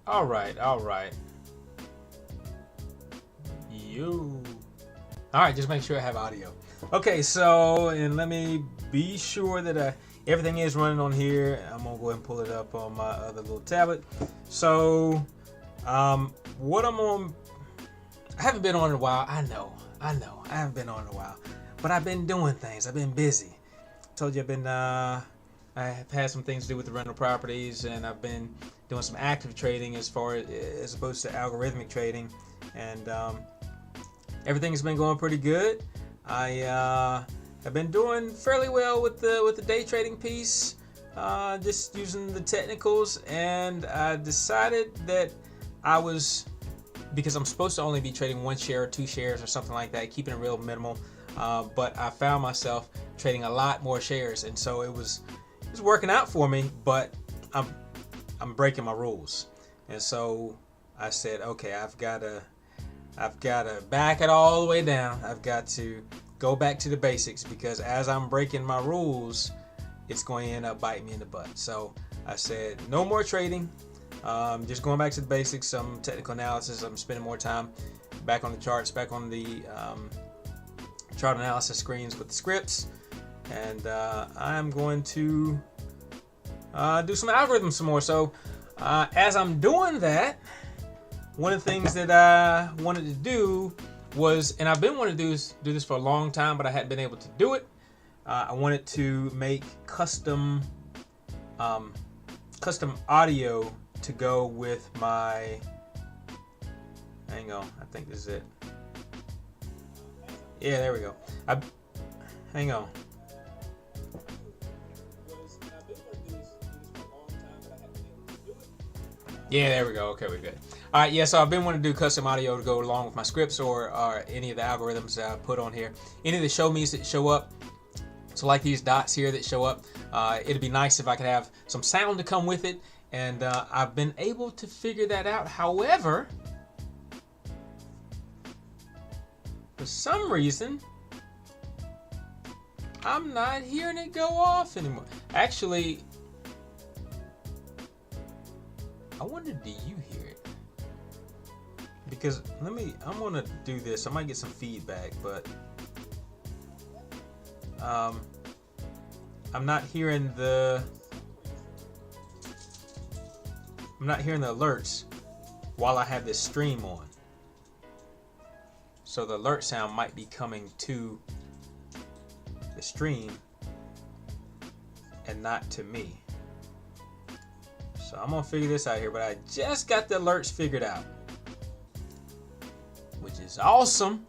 All right, all right. You. All right, just make sure I have audio. Okay, so, and let me be sure that everything is running on here. I'm gonna go ahead and pull it up on my other little tablet. So, what I'm on, I haven't been on in a while. I know, I haven't been on in a while, but I've been doing things. I've been busy. Told you I've been, I have had some things to do with the rental properties, and I've been doing some active trading as opposed to algorithmic trading, and everything's been going pretty good. I have been doing fairly well with the day trading piece, just using the technicals, and I decided that because I'm supposed to only be trading one share or two shares or something like that, keeping it real minimal. But I found myself trading a lot more shares, and so it was working out for me. But I'm breaking my rules, and so I said, okay, I've got to back it all the way down. I've got to go back to the basics, because as I'm breaking my rules, it's going to end up biting me in the butt. So I said, no more trading. Just going back to the basics, some technical analysis. I'm spending more time back on the charts, back on the chart analysis screens with the scripts, and I'm going to do some algorithms some more. So as I'm doing that, one of the things that I wanted to do was, and I've been wanting to do this for a long time, but I hadn't been able to do it. I wanted to make custom audio to go with my. Hang on, I think this is it. Yeah, there we go. Hang on. Yeah, there we go. Okay, we're good. All right, yeah, so I've been wanting to do custom audio to go along with my scripts or any of the algorithms that I put on here. Any of the show me's that show up, so like these dots here that show up, it'd be nice if I could have some sound to come with it, and I've been able to figure that out. However, for some reason, I'm not hearing it go off anymore. Actually, I wonder, do you hear it? Because I'm gonna do this. I might get some feedback, but I'm not hearing the alerts while I have this stream on. So the alert sound might be coming to the stream and not to me. So I'm gonna figure this out here, but I just got the alerts figured out, which is awesome.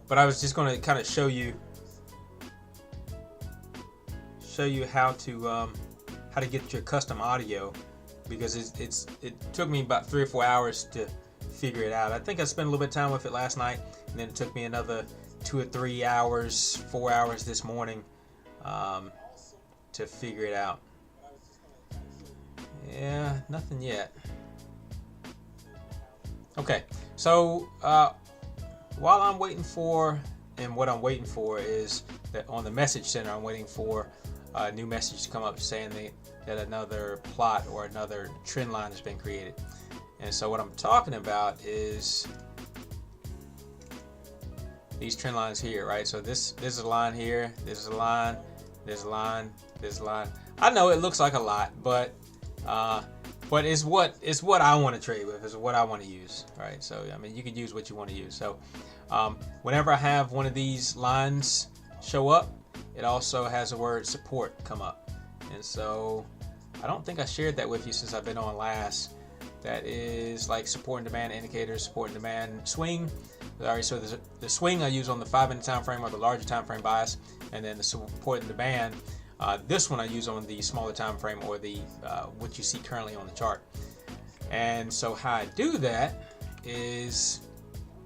But I was just gonna kind of show you how to get your custom audio, because it took me about 3 or 4 hours to figure it out. I think I spent a little bit of time with it last night, and then it took me another 2 or 3 hours, 4 hours this morning to figure it out. Yeah, nothing yet. Okay, so while I'm waiting for, and what I'm waiting for is that on the message center, I'm waiting for a new message to come up saying that another plot or another trend line has been created. And so what I'm talking about is these trend lines here, right? So this is a line here, this is a line, this is a line, this is a line. I know it looks like a lot, but it's what I want to trade with, is what I want to use, right? So I mean, you can use what you want to use. So whenever I have one of these lines show up, it also has the word support come up. And so I don't think I shared that with you since I've been on last. That is like support and demand indicators, support and demand swing. All right, so the swing I use on the 5-minute time frame or the larger time frame bias, and then the support and demand. This one I use on the smaller time frame, or the what you see currently on the chart. And so how I do that is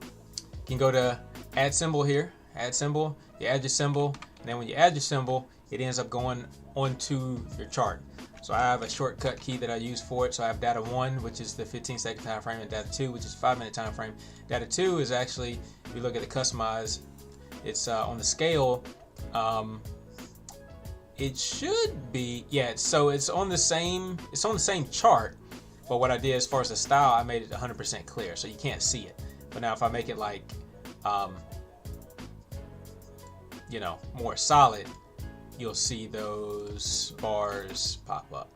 you can go to add symbol here, add symbol, you add your symbol, and then when you add your symbol, it ends up going onto your chart. So I have a shortcut key that I use for it. So I have data 1, which is the 15-second time frame, and data 2, which is 5-minute time frame. Data 2 is actually, if you look at the customize, it's on the scale. It should be, yeah. So it's on the same chart, But what I did as far as the style, I made it 100% clear, so you can't see it. But now if I make it like, you know, more solid, you'll see those bars pop up.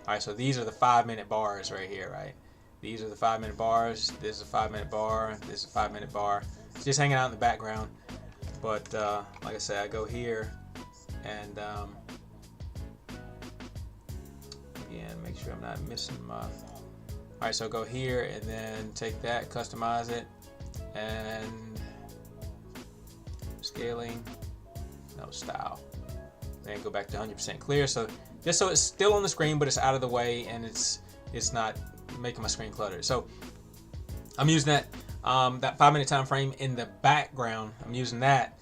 All right, so these are the 5-minute bars right here, right? These are the 5-minute bars. This is a 5-minute bar. This is a 5-minute bar. It's just hanging out in the background. But like I said, I go here and again, make sure I'm not missing my. All right, so go here and then take that, customize it, and scaling, no style. Then go back to 100% clear. So just so it's still on the screen, but it's out of the way and it's not making my screen cluttered. So I'm using that 5-minute time frame in the background. I'm using that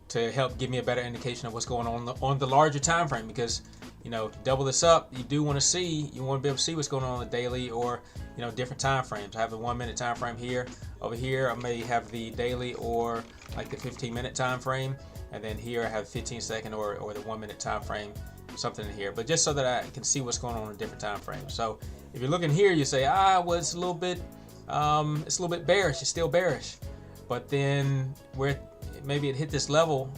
to help give me a better indication of what's going on the larger time frame, because you know, double this up, you do want to be able to see what's going on the daily or, you know, different time frames. I have the 1-minute time frame here. Over here I may have the daily or like the 15-minute time frame, and then here I have 15-second or the 1-minute time frame, something in here. But just so that I can see what's going on in different time frames. So if you're looking here, you say, well, it's a little bit bearish. It's still bearish. But then where maybe it hit this level,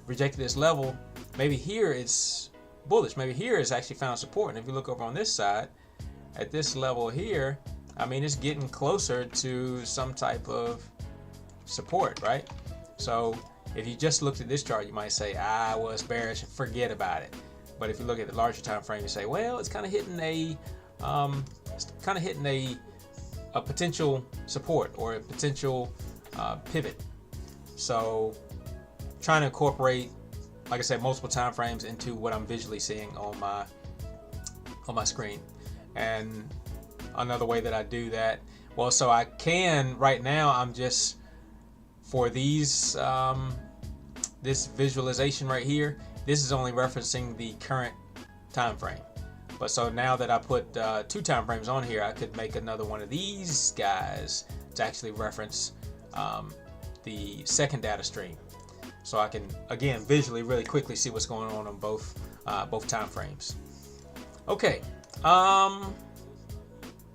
rejected this level, maybe here it's bullish. Maybe here it's actually found support. And if you look over on this side, at this level here, I mean, it's getting closer to some type of support, right? So if you just looked at this chart, you might say, well, it's bearish, forget about it. But if you look at the larger time frame, you say, well, it's kind of hitting a potential support or a potential pivot. So trying to incorporate, like I said, multiple time frames into what I'm visually seeing on my screen. And another way that I do that, well, so I can right now, I'm just for these this visualization right here, this is only referencing the current time frame. But so now that I put 2 time frames on here, I could make another one of these guys to actually reference the second data stream. So I can, again, visually really quickly see what's going on both time frames. Okay.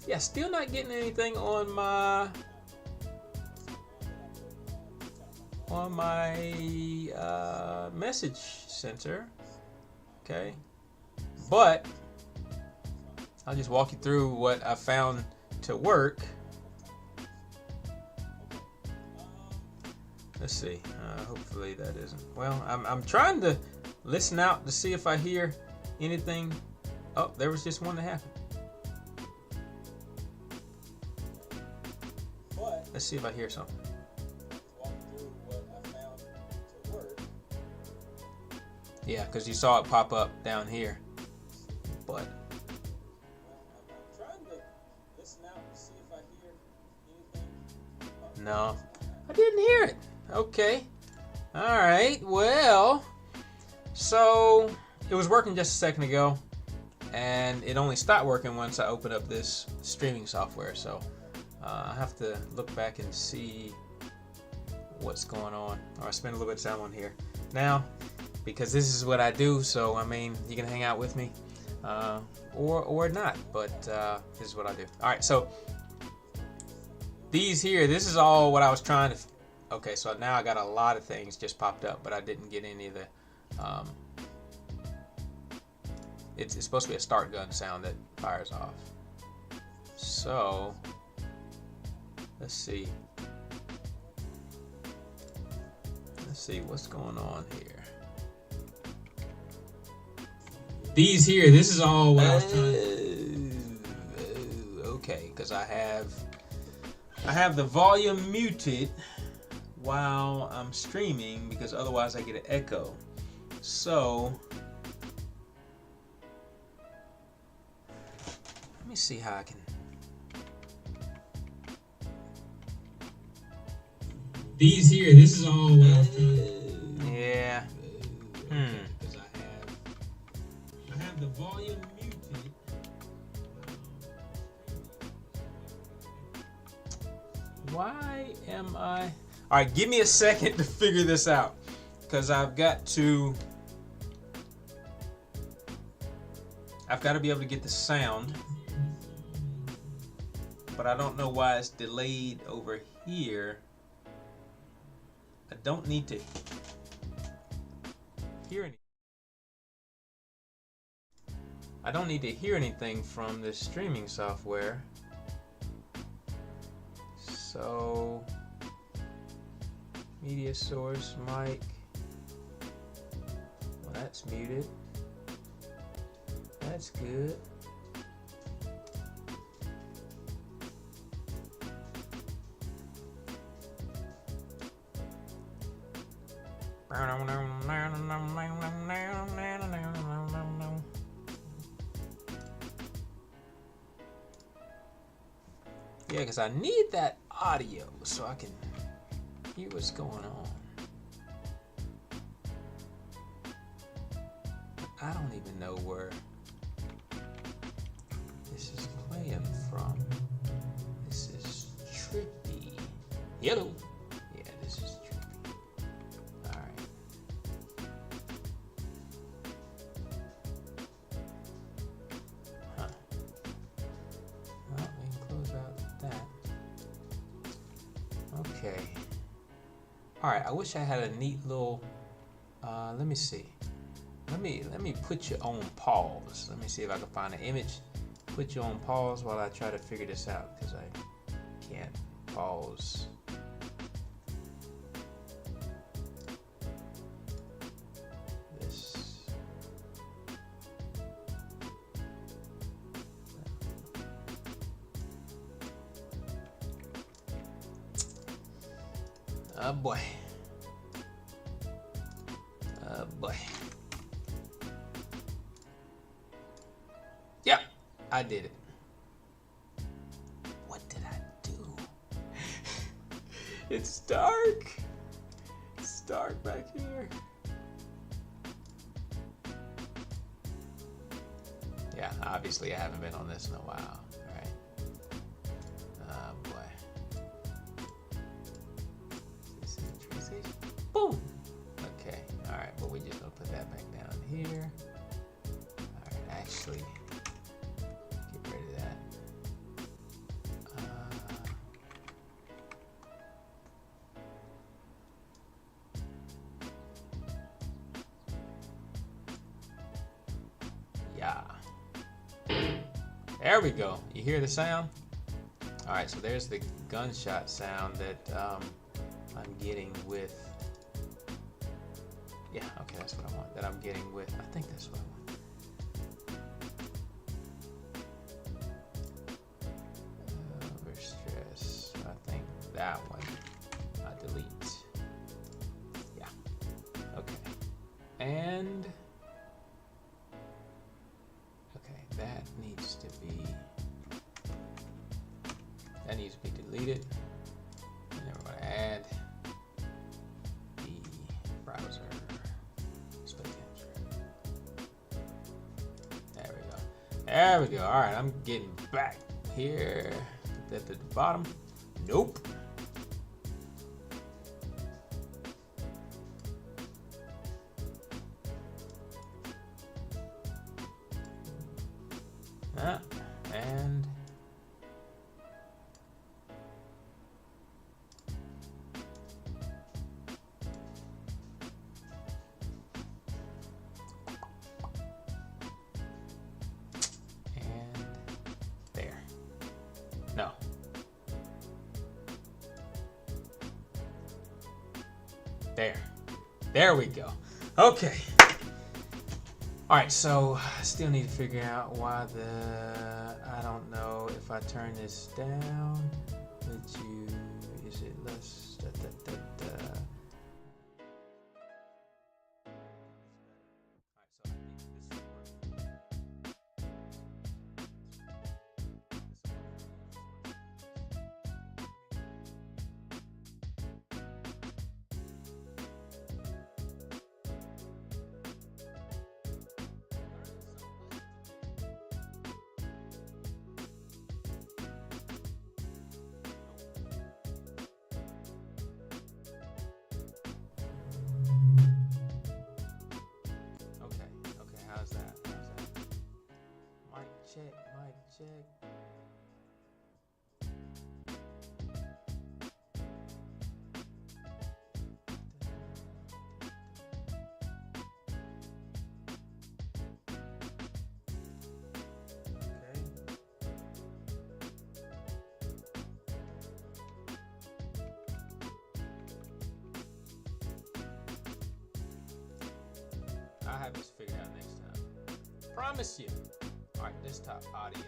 Yeah, still not getting anything on my message center. Okay. But I'll just walk you through what I found to work. Let's see. Hopefully that isn't. Well, I'm trying to listen out to see if I hear anything. Oh, there was just one that happened. But let's see if I hear something. Walk through what I found to work. Yeah, because you saw it pop up down here. But I'm trying to listen out to see if I hear anything. No, I didn't hear it. Okay. All right. Well, so it was working just a second ago, and it only stopped working once I opened up this streaming software. So I have to look back and see what's going on, or I spend a little bit of time on here now because this is what I do. So I mean, you can hang out with me or not, but this is what I do. All right. So these here, this is all what I was trying to. Okay, so now I got a lot of things just popped up, but I didn't get any of the. It's supposed to be a start gun sound that fires off. So let's see. Let's see what's going on here. These here, this is all what I was trying to. Okay, because I have the volume muted while I'm streaming, because otherwise I get an echo. So let me see how I can. These here, this is all what I was trying to. Yeah. Because I have the volume muted. Why am I? All right, give me a second to figure this out, because I've got to be able to get the sound but I don't know why it's delayed over here. I don't need to hear anything. I don't need to hear anything from this streaming software. So, media source, mic. Well, that's muted. That's good. Yeah, because I need that audio so I can hear what's going on. I don't even know where this is playing from. This is trippy. Hello. Yeah, this is trippy. Alright. Huh. Well, we can close out that. Okay. Alright, I wish I had a neat little let me see. Let me put you on pause. Let me see if I can find an image. Put you on pause while I try to figure this out, because I can't pause. This. Oh boy. Oh boy. Yep, I did it. What did I do? It's dark. It's dark back here. Yeah, obviously I haven't been on this in a while. All right. Oh boy. This is Tradestation. Boom. Okay. All right, but we're just gonna put that back down here. All right. Actually. Get rid of that. Yeah. There we go. You hear the sound? All right, so there's the gunshot sound that I'm getting with. Yeah, okay, that's what I want. That I'm getting with. I think that's what I want. Overstress. I think that one. I delete. Yeah. Okay. And okay, that needs to be deleted. And then we're going to add the browser split capture. There we go. There we go. All right, I'm getting back here. Put that to the bottom. Nope. And there. No. There we go. Okay. All right, so I still need to figure out why I don't know if I turn this down, is it less, Mic check. have this figured out next time. Promise you. All right, desktop audio.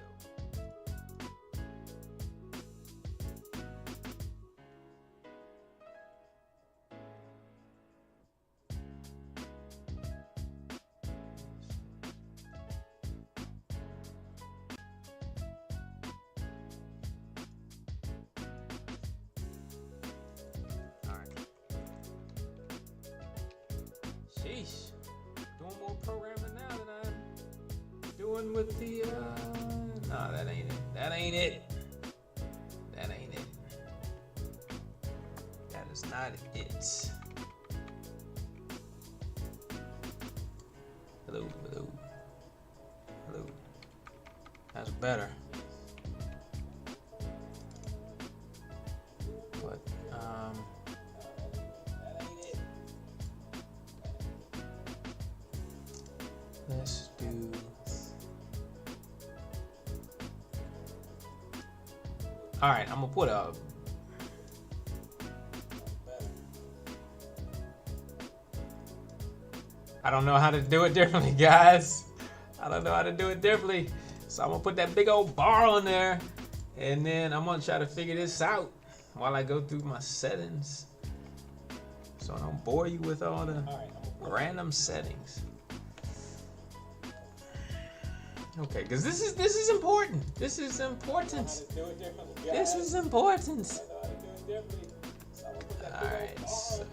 Sheesh, doing more programming now than I'm doing with the, no, that ain't it. That ain't it. That ain't it. That is not it. Hello, hello, hello. That's better. But, let's do. All right, I'm gonna put a. I don't know how to do it differently, guys. I don't know how to do it differently. So I'm gonna put that big old bar on there, and then I'm gonna try to figure this out while I go through my settings, so I don't bore you with all the random settings. Okay, because this is important. This is important. This is important. All right, so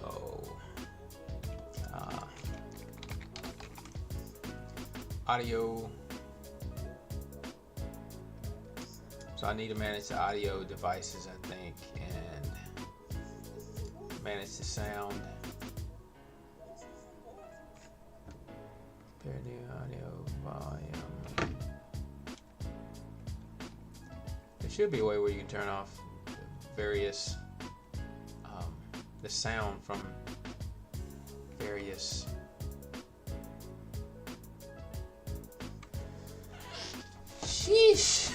audio. So I need to manage the audio devices, I think, and manage the sound. Compare new audio volume. There should be a way where you can turn off various, the sound from various. Sheesh.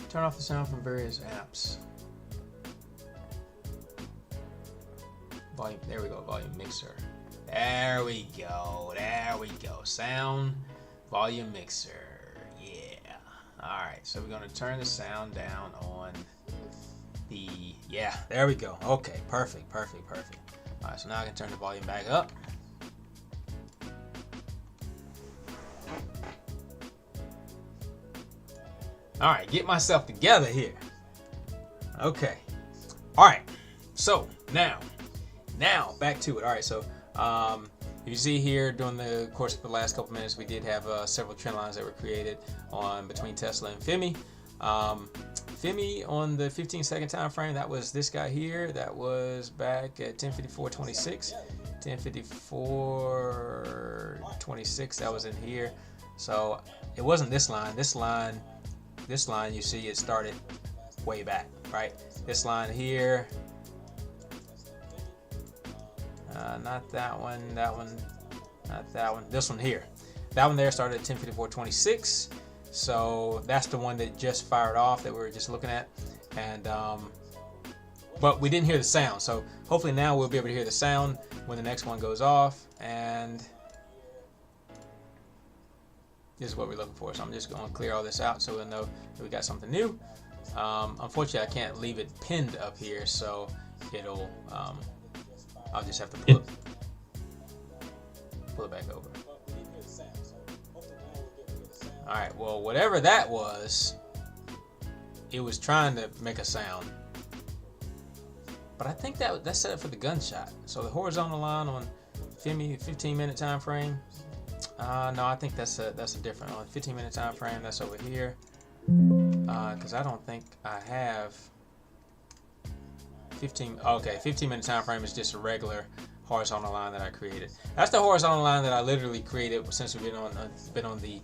Turn off the sound from various apps. Volume, there we go, volume mixer. There we go, there we go. Sound, volume mixer. All right, so we're gonna turn the sound down on the, yeah, there we go. Okay, perfect, perfect, perfect. All right, so now I can turn the volume back up. All right, get myself together here. Okay, all right, so now back to it. All right, so you see here during the course of the last couple minutes, we did have several trend lines that were created on between Tesla and FIMI. FIMI on the 15-second time frame, that was this guy here. That was back at 10:54:26. 10:54:26. That was in here. So it wasn't this line. This line, you see, it started way back, right? This line here. Not that one, that one, not that one. This one here. That one there started at 10:54:26. So that's the one that just fired off that we were just looking at. And but we didn't hear the sound. So hopefully now we'll be able to hear the sound when the next one goes off. And this is what we're looking for. So I'm just going to clear all this out so we'll know that we got something new. Unfortunately, I can't leave it pinned up here, so it'll I'll just have to pull it back over. All right, well, whatever that was, it was trying to make a sound. But I think that's set up for the gunshot. So the horizontal line on FIMI, 15-minute time frame. No, I think that's a different one. 15-minute time frame, that's over here. Because I don't think I have 15. Okay, 15-minute time frame is just a regular horizontal line that I created. That's the horizontal line that I literally created since we've been on the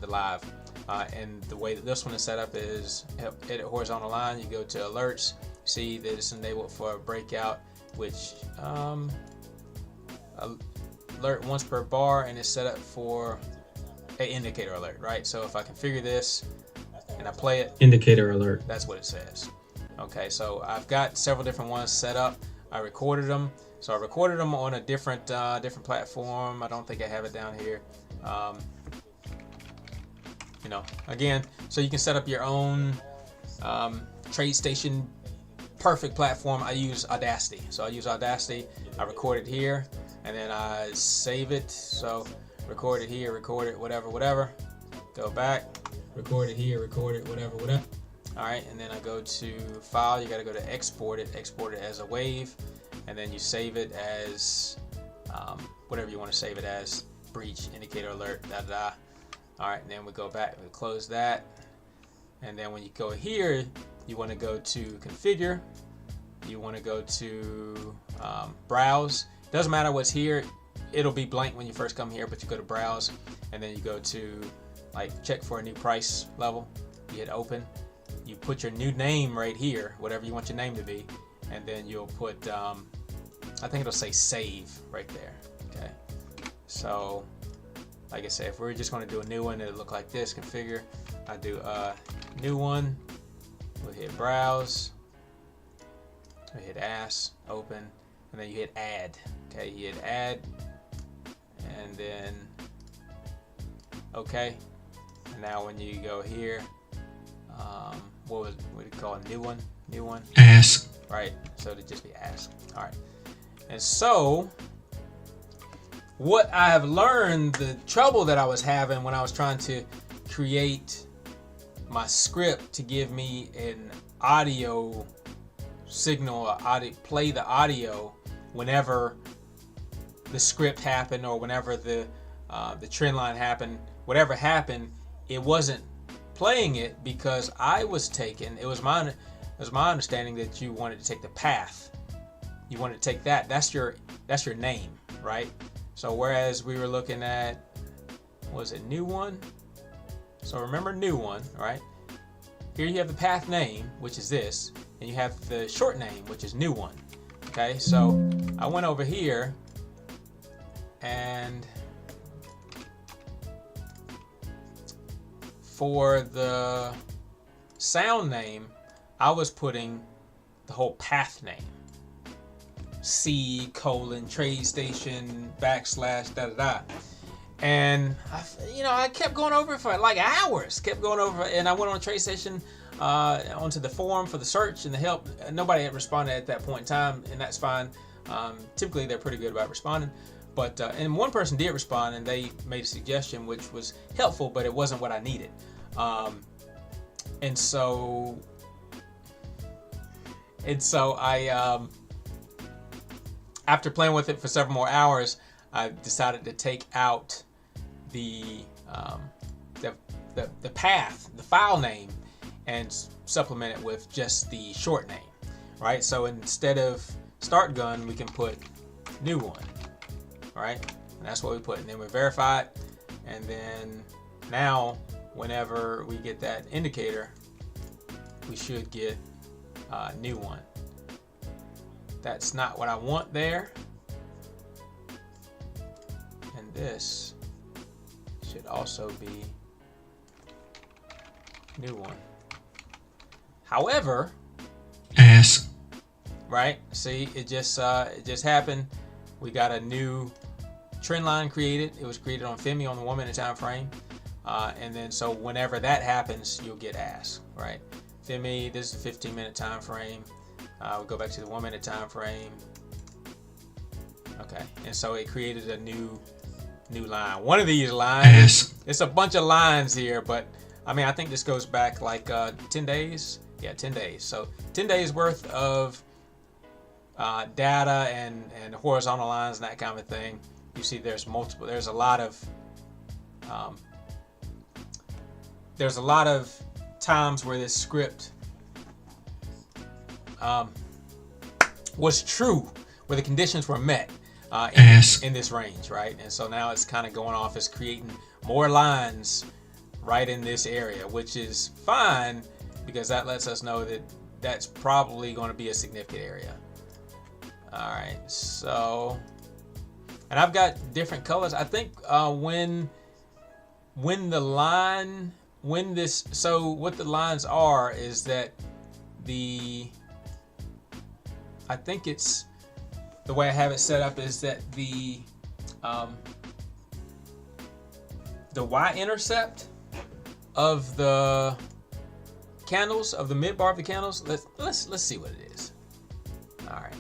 live. And the way that this one is set up is edit horizontal line. You go to alerts, see that it's enabled for a breakout, which alert once per bar, and it's set up for an indicator alert, right? So if I configure this and I play it, indicator alert, that's what it says. Okay, so I've got several different ones set up. I recorded them. So I recorded them on a different platform. I don't think I have it down here. You know, again, so you can set up your own Tradestation perfect platform. I use Audacity. So I use Audacity. I record it here, and then I save it. So record it here, record it, whatever. Go back, record it here, record it, whatever. All right, and then I go to File. You got to go to export it as a wave, and then you save it as whatever you want to save it as. Breach, indicator alert, All right, and then we go back, we close that, and then when you go here, you want to go to Configure. You want to go to Browse. Doesn't matter what's here. It'll be blank when you first come here, but you go to Browse, and then you go to like check for a new price level. You hit Open. You put your new name right here, whatever you want your name to be, and then you'll put, I think it'll say Save right there. Okay. So, like I said, if we're just going to do a new one, it'll look like this. Configure. I do a new one. We'll hit Browse. We hit Open, and then you hit Add. Okay, you hit Add, and then OK. And now when you go here, what do you call a new one? New one. Ask. Right. So it'd just be Ask. All right. And so, what I have learned, the trouble that I was having when I was trying to create my script to give me an audio signal, play the audio whenever the script happened or whenever the trend line happened, whatever happened, it wasn't playing it because I was taking. It was my understanding that you wanted to take the path. You wanted to take that. That's your name, right? So whereas we were looking at, was it new one? So remember new one, right? Here you have the path name, which is this, and you have the short name, which is new one. Okay, so I went over here and for the sound name, I was putting the whole path name. C:\Tradestation / And I kept going over it for like hours. And I went on Tradestation onto the forum for the search and the help. Nobody had responded at that point in time, and that's fine. Typically, they're pretty good about responding. But and one person did respond, and they made a suggestion which was helpful, but it wasn't what I needed. And so I, after playing with it for several more hours, I decided to take out the path, the file name, and supplement it with just the short name, right? So instead of start gun, we can put new one, right? And that's what we put. And then we verify it, and then now whenever we get that indicator, we should get new one. That's not what I want there. And this should also be new one. However, ask. Right? See, it just happened. We got a new trend line created. It was created on FEMI on the 1 minute time frame. And then so whenever that happens, you'll get ask, right? FEMI, this is a 15-minute time frame. We'll go back to the 1 minute time frame. Okay, and so it created a new line. One of these lines, it's a bunch of lines here, but I mean, I think this goes back like 10 days. Yeah, 10 days. So 10 days worth of data and horizontal lines and that kind of thing. You see, there's a lot of times where this script was true, where the conditions were met in this range, right? And so now it's kind of going off, it's creating more lines right in this area, which is fine because that lets us know that that's probably going to be a significant area. All right, so, and I've got different colors. I think when the line, so what the lines are is that I think it's the way I have it set up is that the y-intercept of the candles, of the mid bar of the candles, let's see what it is. All right.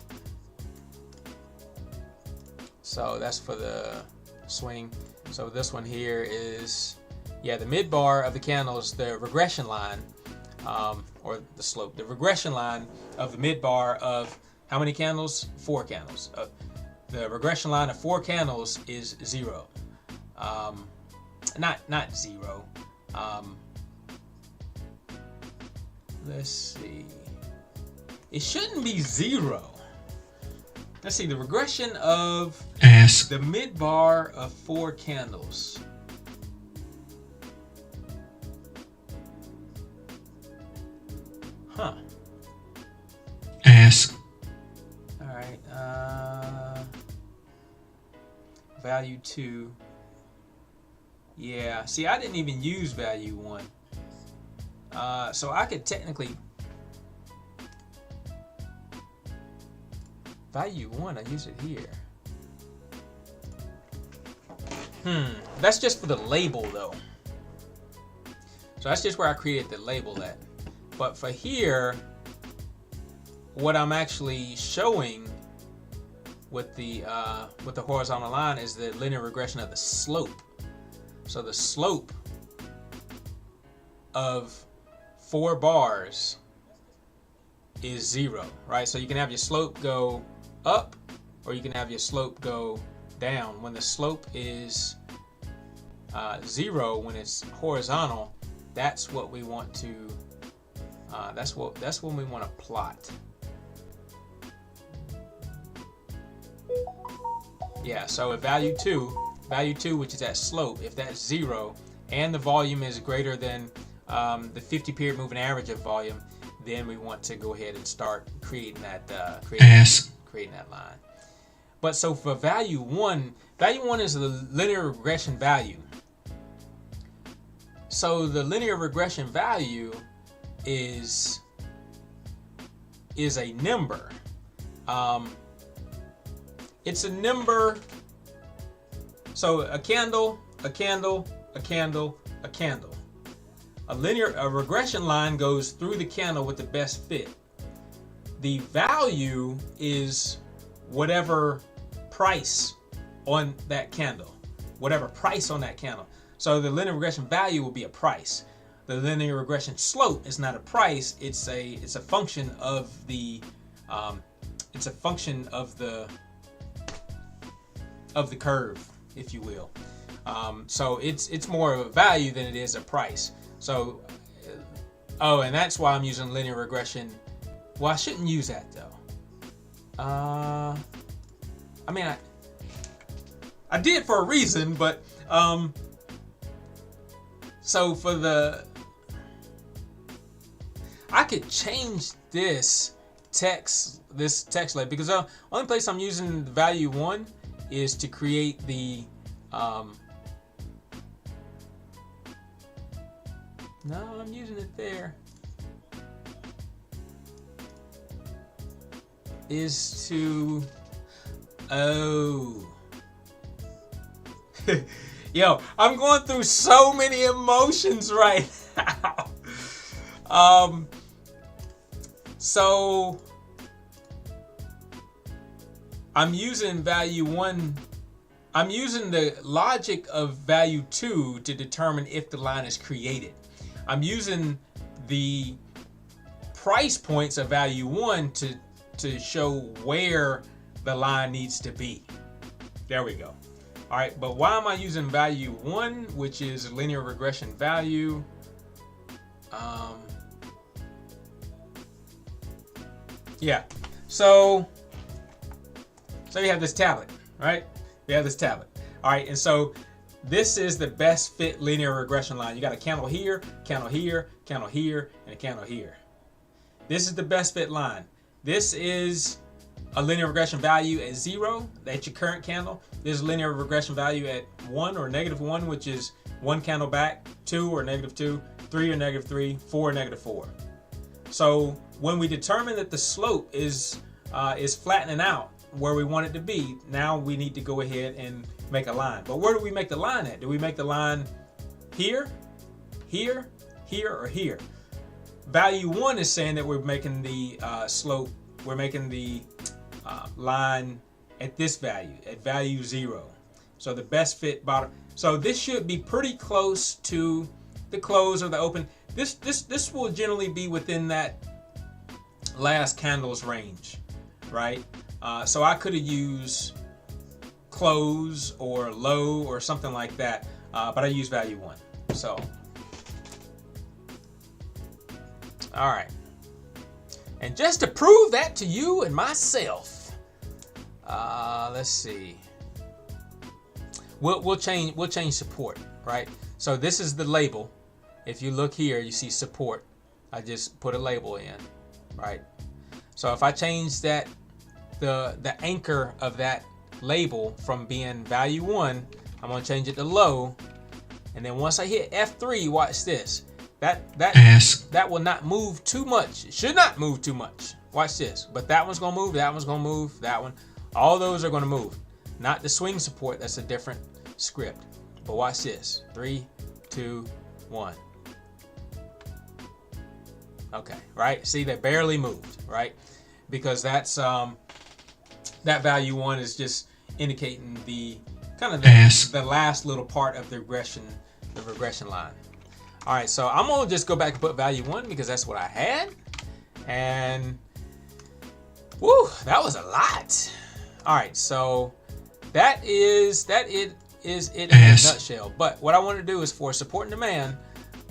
So that's for the swing. So this one here is, yeah, the mid bar of the candles, the regression line, or the slope, the regression line of the mid bar of how many candles? 4 candles. The regression line of 4 candles is 0. Not 0. Let's see. It shouldn't be 0. Let's see, the regression of the mid bar of 4 candles. Huh. Ask. All right. Value 2. Yeah. See, I didn't even use value 1. So I could technically value 1. I use it here. That's just for the label though. So that's just where I created the label at. But for here, what I'm actually showing with the horizontal line is the linear regression of the slope. So the slope of 4 bars is 0, right? So you can have your slope go up, or you can have your slope go down. When the slope is 0, when it's horizontal, that's what we want to. That's when we want to plot. Yeah. So at value 2, which is that slope, if that's 0, and the volume is greater than the 50-period moving average of volume, then we want to go ahead and start creating that creating that line. But so for value 1 is the linear regression value. So the linear regression value is a number. It's a number. So a candle, a candle, a candle, a candle. A regression line goes through the candle with the best fit. The value is whatever price on that candle. Whatever price on that candle. So the linear regression value will be a price. The linear regression slope is not a price. It's a function of the curve, if you will. So it's more of a value than it is a price. So, and that's why I'm using linear regression. Well, I shouldn't use that though. I mean, I did for a reason, but so for I could change this text label, because the only place I'm using the value 1 is to create the no, I'm using it there. Is to yo, I'm going through so many emotions right now. So I'm using value 1. I'm using the logic of value 2 to determine if the line is created. I'm using the price points of value 1 to show where the line needs to be. There we go. All right, but why am I using value 1, which is linear regression value? Yeah, so you have this tablet, right? We have this tablet. All right, and so this is the best fit linear regression line. You got a candle here, candle here, candle here, and a candle here. This is the best fit line. This is a linear regression value at 0, that's your current candle. This is linear regression value at 1 or -1, which is 1 candle back, 2 or -2, 3 or -3, 4 or -4. So when we determine that the slope is flattening out, where we want it to be. Now we need to go ahead and make a line. But where do we make the line at? Do we make the line here, here, here, or here? Value 1 is saying that we're making the slope, we're making the line at this value, at value 0. So the best fit bottom. So this should be pretty close to the close or the open. This will generally be within that last candle's range, right? So I could have used close or low or something like that, but I use value 1. So, all right. And just to prove that to you and myself, let's see. We'll change support, right? So this is the label. If you look here, you see support. I just put a label in, right? So if I change that, the anchor of that label from being value 1, I'm gonna change it to low, and then once I hit F3, watch this. That will not move too much. It should not move too much. Watch this. But that one's gonna move. That one's gonna move. That one. All those are gonna move. Not the swing support. That's a different script. But watch this. 3, 2, 1. Okay, right? See, they barely moved, right? Because that's that value 1 is just indicating the kind of the last little part of the regression line. All right, so I'm gonna just go back and put value 1 because that's what I had, and woo, that was a lot. All right, so that is it in a nutshell. But what I want to do is for support and demand,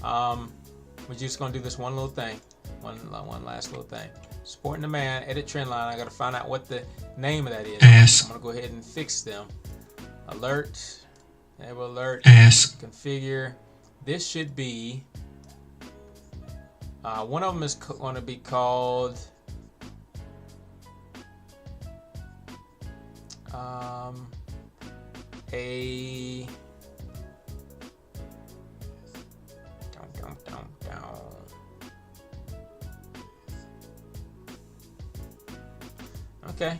we're just gonna do this one little thing, one last little thing. Support and demand, edit trend line. I gotta find out what the name of that is. I'm gonna go ahead and fix them. Alert, enable alert, configure. This should be, one of them is going to be called a okay,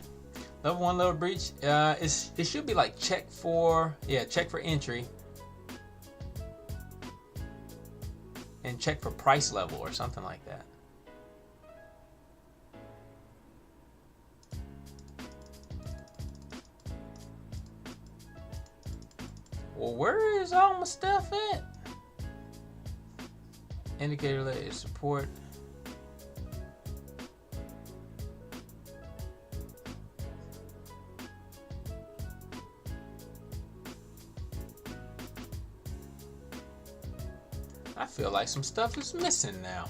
level 1 level breach. It should be like check for entry and check for price level or something like that. Well, where is all my stuff at? Indicator related support. I feel like some stuff is missing now.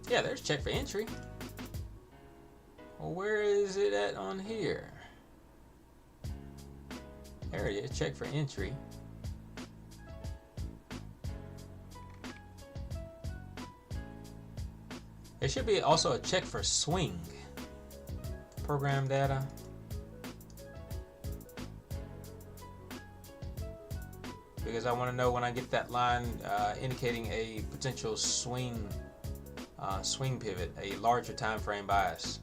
Yeah, there's check for entry. Well, where is it at on here? There it is, check for entry. There should be also a check for swing. Program data. Because I want to know when I get that line indicating a potential swing pivot, a larger time frame bias.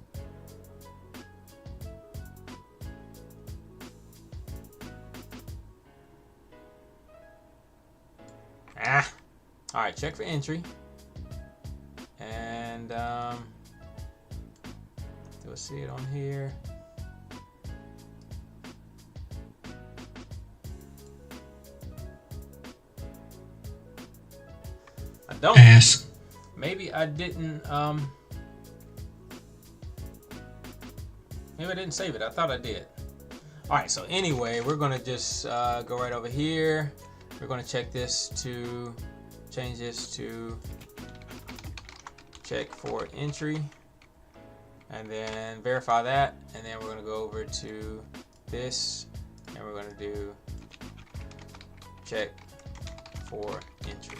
All right, check for entry, and do I see it on here? I don't. Maybe I didn't. Maybe I didn't save it. I thought I did. All right. So anyway, we're gonna just go right over here. We're gonna check this to change this to check for entry, and then verify that, and then we're gonna go over to this, and we're gonna do check for entry.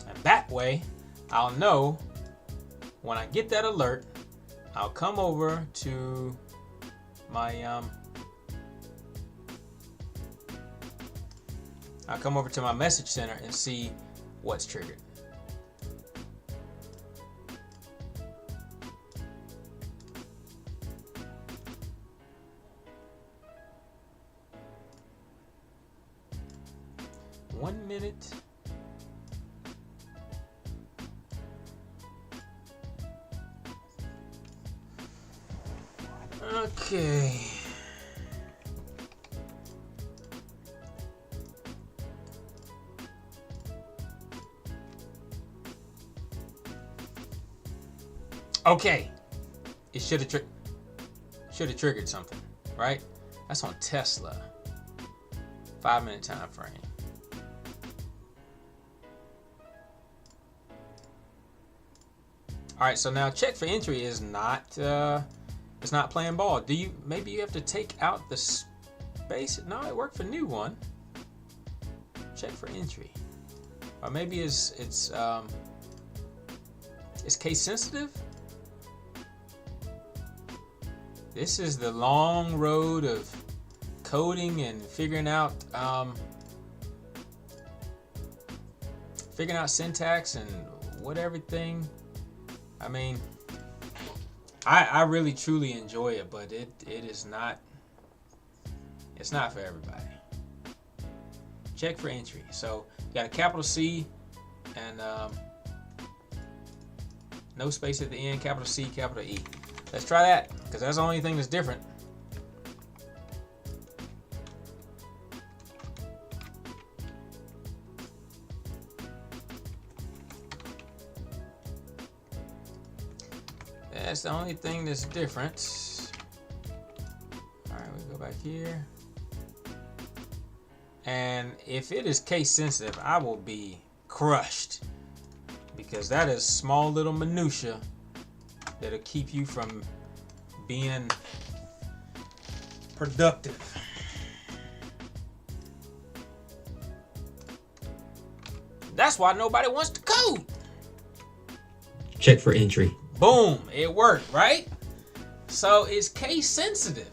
And that way, I'll know when I get that alert, I'll come over to my I'll come over to my message center and see what's triggered. 1 minute. Okay. Okay. It should have triggered something, right? That's on Tesla. 5-minute time frame. All right, so now check for entry is not it's not playing ball. Maybe you have to take out the space? No, it worked for new one. Check for entry, or maybe it's case sensitive. This is the long road of coding and figuring out syntax and what everything. I mean, I really truly enjoy it, but it is not. It's not for everybody. Check for entry. So you got a capital C and no space at the end. Capital C, capital E. Let's try that, because that's the only thing that's different. That's the only thing that's different. All right, we go back here. And if it is case sensitive, I will be crushed, because that is small little minutia that'll keep you from being productive. That's why nobody wants to code. Check for entry. Boom, it worked, right? So it's case sensitive.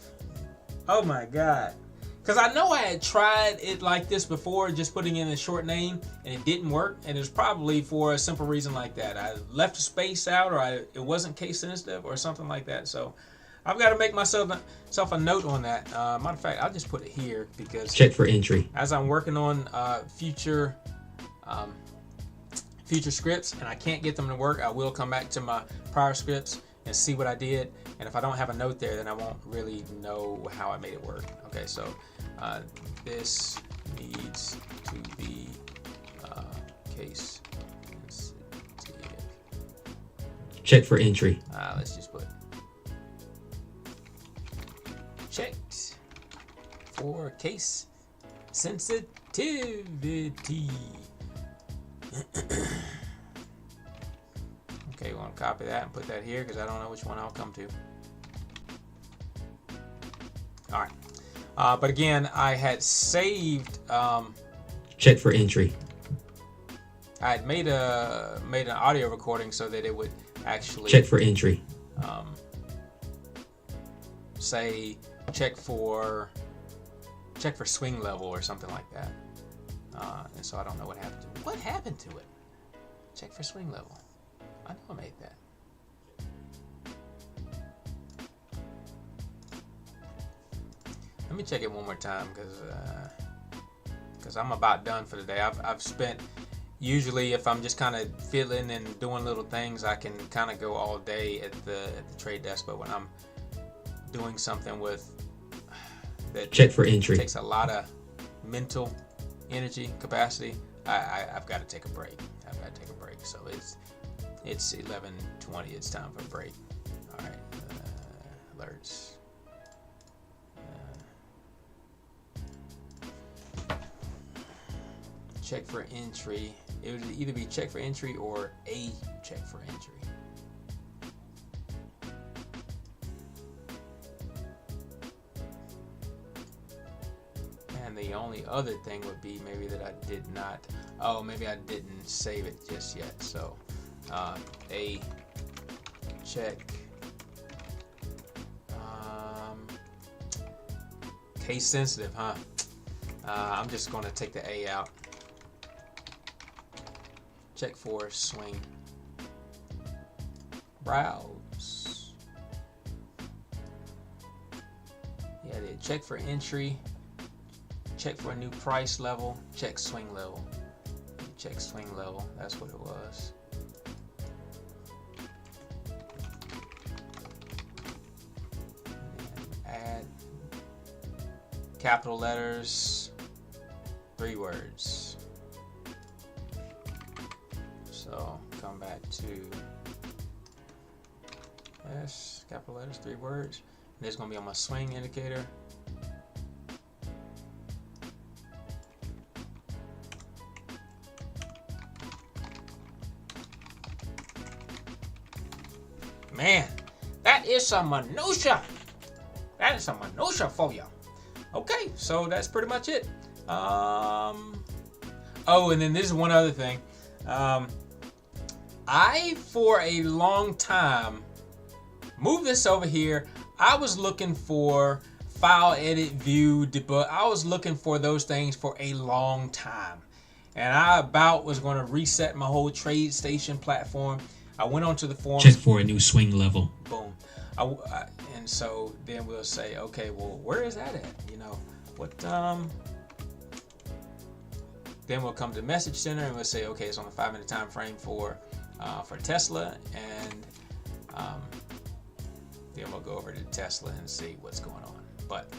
Oh my God. Because I know I had tried it like this before, just putting in a short name, and it didn't work. And it's probably for a simple reason like that. I left a space out, or it wasn't case sensitive, or something like that. So I've got to make myself a note on that. Matter of fact, I'll just put it here, because check for entry. As I'm working on future scripts and I can't get them to work, I will come back to my prior scripts and see what I did. And if I don't have a note there, then I won't really know how I made it work. Okay, so this needs to be case sensitive. Check for entry. Let's just put checked for case sensitivity. Okay, we're going to copy that and put that here, because I don't know which one I'll come to. All right. But again, I had saved. Check for entry. I had made an audio recording so that it would actually check for entry. Say check for swing level or something like that. And so I don't know what happened to it. What happened to it? Check for swing level. I know I made that. Let me check it one more time, because I'm about done for the day. I've spent, usually if I'm just kind of fiddling and doing little things, I can kind of go all day at the trade desk. But when I'm doing something with that check for entry takes a lot of mental energy capacity, I've got to take a break. So it's 11:20. It's time for a break. All right, alerts. Check for entry. It would either be check for entry or a check for entry. And the only other thing would be maybe that I did not. Oh, maybe I didn't save it just yet. So a check case sensitive, huh? I'm just going to take the A out. Check for swing. Browse. Yeah, I did check for entry. check for a new price level, check swing level. Check swing level, that's what it was. Add capital letters, 3 words. So come back to S, capital letters, 3 words. And there's gonna be on my swing indicator. Man, that is some minutia. That is some minutia for you. Okay, so that's pretty much it. Oh, and then this is one other thing. I, for a long time, moved this over here. I was looking for file, edit, view, debug. I was looking for those things for a long time. And I about was going to reset my whole Tradestation platform. I went onto the forums. Check for a new swing level. Boom. And so then we'll say, okay, well, where is that at? You know, what, then we'll come to Message Center and we'll say, okay, it's on a 5-minute time frame for Tesla, and then we'll go over to Tesla and see what's going on. But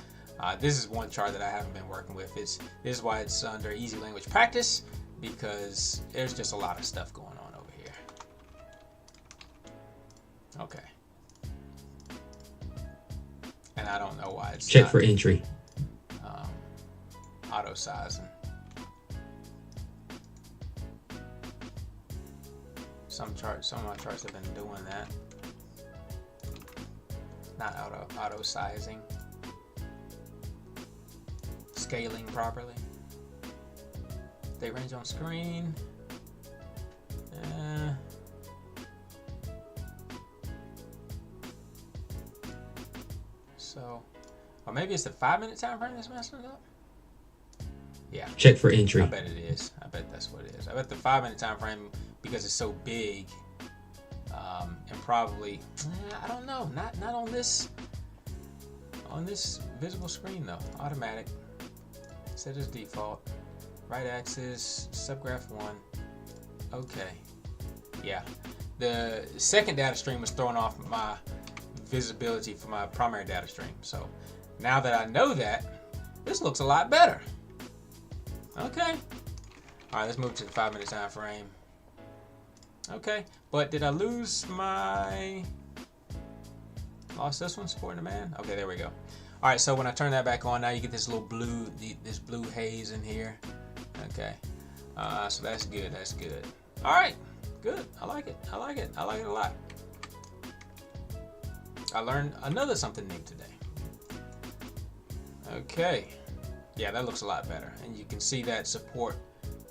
this is one chart that I haven't been working with. This is why it's under easy language practice, because there's just a lot of stuff going on over here. Okay. And I don't know why it's check for entry. Auto sizing. Some of my charts have been doing that. Not auto sizing. Scaling properly. Day range on screen. So, or maybe it's the 5-minute time frame that's messing it up. Yeah. Check for entry. I bet it is. I bet that's what it is. I bet the 5-minute time frame, because it's so big, and probably, I don't know, not on this visible screen though. Automatic. Set as default. Right axis, subgraph 1. Okay. Yeah. The second data stream was throwing off my visibility for my primary data stream. So now that I know that, this looks a lot better. Okay. All right, let's move to the 5-minute time frame. Okay, but did I lose my... Lost this one, support and demand? Okay, there we go. All right, so when I turn that back on, now you get this little blue, this blue haze in here. Okay, so that's good, that's good. All right, good, I like it, I like it, I like it a lot. I learned another something new today. Okay, yeah, that looks a lot better. And you can see that support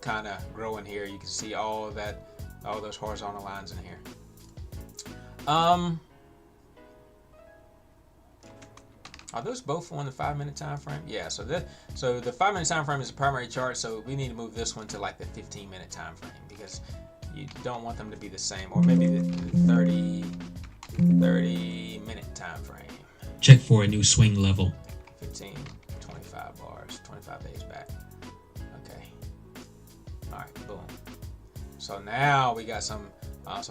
kind of growing here. You can see all that, all those horizontal lines in here. Are those both on the 5-minute time frame? Yeah, so the 5-minute time frame is the primary chart, so we need to move this one to like the 15-minute time frame, because you don't want them to be the same, or maybe the 30-minute time frame. Check for a new swing level. 15, 25 bars, 25 days back. Okay. All right, boom. So now we got some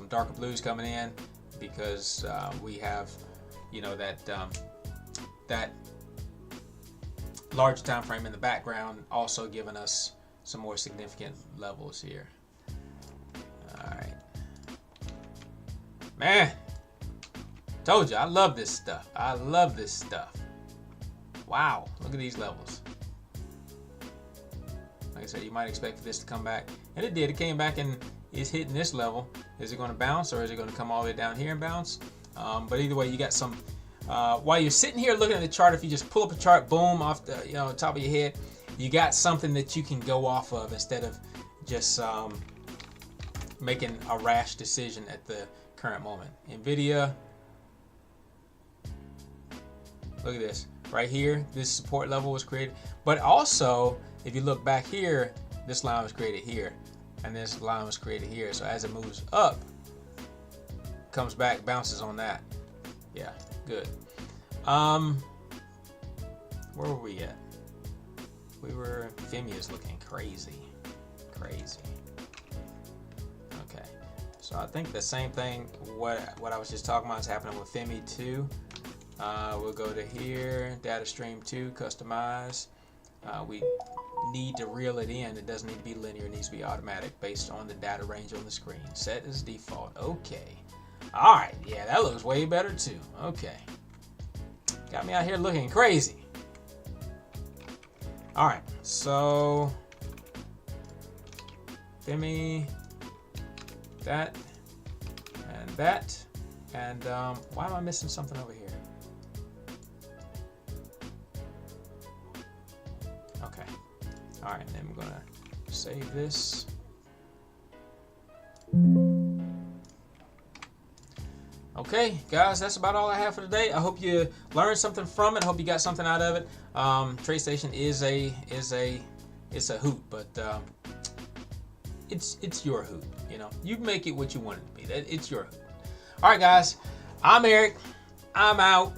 darker blues coming in, because we have, you know, that large time frame in the background also giving us some more significant levels here. All right. Man, told you, I love this stuff. I love this stuff. Wow, look at these levels. Like I said, you might expect for this to come back. And it did. It came back and is hitting this level. Is it going to bounce, or is it going to come all the way down here and bounce? But either way, you got some... while you're sitting here looking at the chart, if you just pull up a chart, boom, off the top of your head, you got something that you can go off of instead of just making a rash decision at the current moment. NVIDIA, look at this. Right here, this support level was created. But also, if you look back here, this line was created here. And this line was created here. So as it moves up, comes back, bounces on that. Yeah. Good. Where were we at? Femi is looking crazy. Crazy. Okay. So I think the same thing, what I was just talking about is happening with Femi too. We'll go to here, data stream 2, customize. We need to reel it in. It doesn't need to be linear, it needs to be automatic based on the data range on the screen. Set as default. Okay. Alright, yeah, that looks way better too. Okay. Got me out here looking crazy. Alright, so Femi, that, and that, and why am I missing something over here? Okay. Alright, then I'm gonna save this. Okay, guys, that's about all I have for today. I hope you learned something from it. I hope you got something out of it. Tradestation is a hoot, but it's your hoot. You know, you make it what you want it to be. It's your hoot. All right, guys, I'm Eric. I'm out.